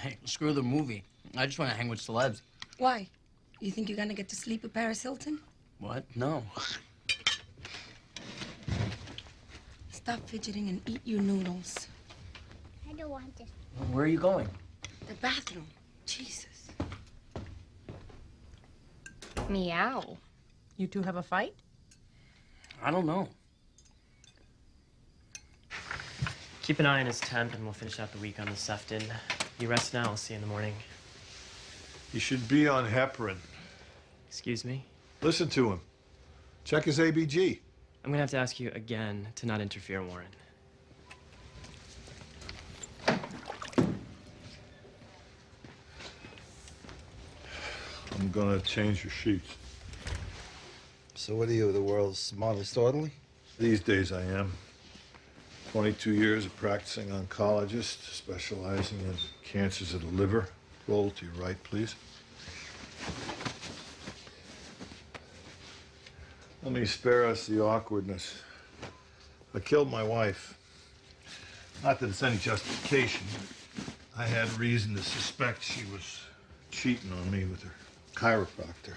Hey, screw the movie. I just want to hang with celebs. Why? You think you're gonna get to sleep with Paris Hilton? What? No. Stop fidgeting and eat your noodles. I don't want this. Where are you going? The bathroom. Jesus. Meow. You two have a fight? I don't know. Keep an eye on his temp, and we'll finish out the week on the Sefton. You rest now. I'll see you in the morning. He should be on heparin. Excuse me? Listen to him. Check his ABG. I'm gonna have to ask you again to not interfere, Warren. I'm gonna change your sheets. So what are you, the world's smartest orderly? These days I am. 22 years of practicing oncologist, specializing in cancers of the liver. Roll to your right, please. Let me spare us the awkwardness. I killed my wife. Not that it's any justification. I had reason to suspect she was cheating on me with her chiropractor.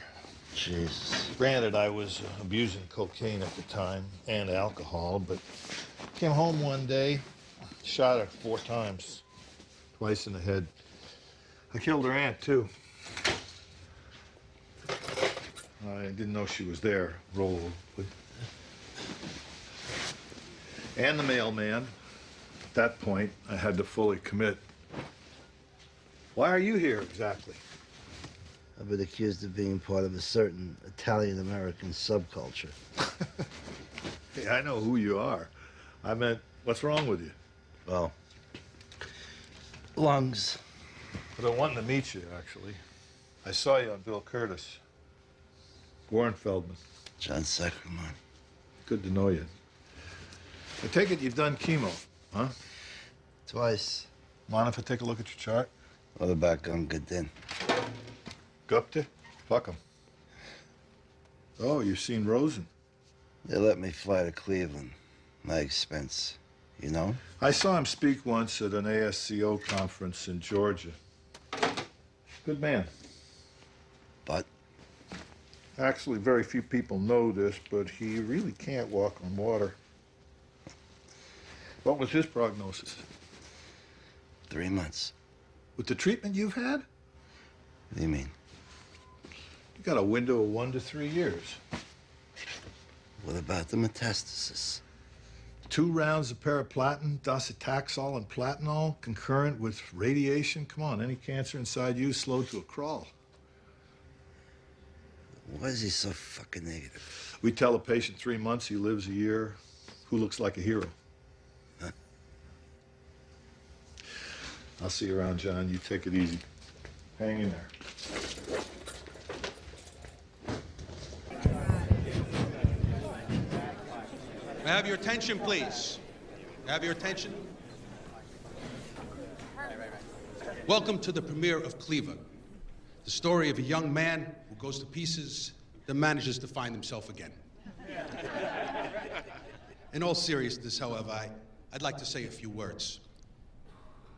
Jesus. Granted, I was abusing cocaine at the time and alcohol, but came home one day, shot her 4 times, twice in the head. I killed her aunt, too. I didn't know she was there. Roll, please. And the mailman. At that point, I had to fully commit. Why are you here exactly? I've been accused of being part of a certain Italian-American subculture. Hey, I know who you are. I meant, what's wrong with you? Well, lungs. But I wanted to meet you, actually. I saw you on Bill Curtis. Warren Feldman. John Sacrimoni. Good to know you. I take it you've done chemo, huh? Twice. Mind if I take a look at your chart? What about Gungadin? Gupta? Fuck him. Oh, you've seen Rosen. They let me fly to Cleveland. My expense. You know? I saw him speak once at an ASCO conference in Georgia. Good man. But? Actually, very few people know this, but he really can't walk on water. What was his prognosis? 3 months. With the treatment you've had? What do you mean? You got a window of 1 to 3 years. What about the metastasis? 2 rounds of paraplatin, docetaxel, and platinol, concurrent with radiation. Come on, any cancer inside you slowed to a crawl. Why is he so fucking negative? We tell a patient 3 months, he lives a year. Who looks like a hero? Huh? I'll see you around, John. You take it easy. Hang in there. May I have your attention, please? May I have your attention? Welcome to the premiere of Cleaver, the story of a young man who goes to pieces, then manages to find himself again. In all seriousness, however, I'd like to say a few words.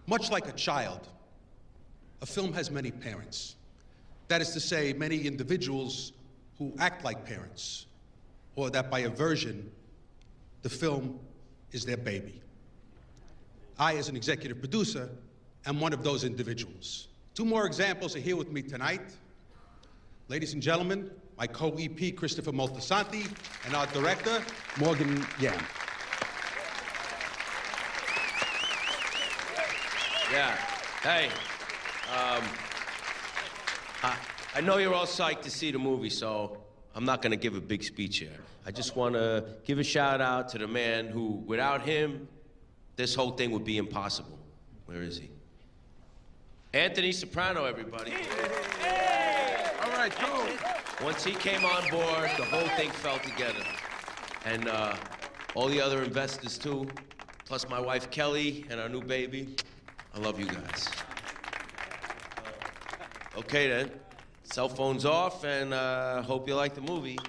Much like a child, a film has many parents. That is to say, many individuals who act like parents, or that by aversion, the film is their baby. I, as an executive producer, am one of those individuals. 2 more examples are here with me tonight. Ladies and gentlemen, my co-EP, Christopher Moltisanti, and our director, Morgan Yam. Yeah, hey, I know you're all psyched to see the movie, so I'm not gonna give a big speech here. I just wanna give a shout out to the man who, without him, this whole thing would be impossible. Where is he? Anthony Soprano, everybody. Hey! All right, go. Once he came on board, the whole thing fell together. And all the other investors too, plus my wife Kelly and our new baby. I love you guys. Okay then, cell phones off, and hope you like the movie.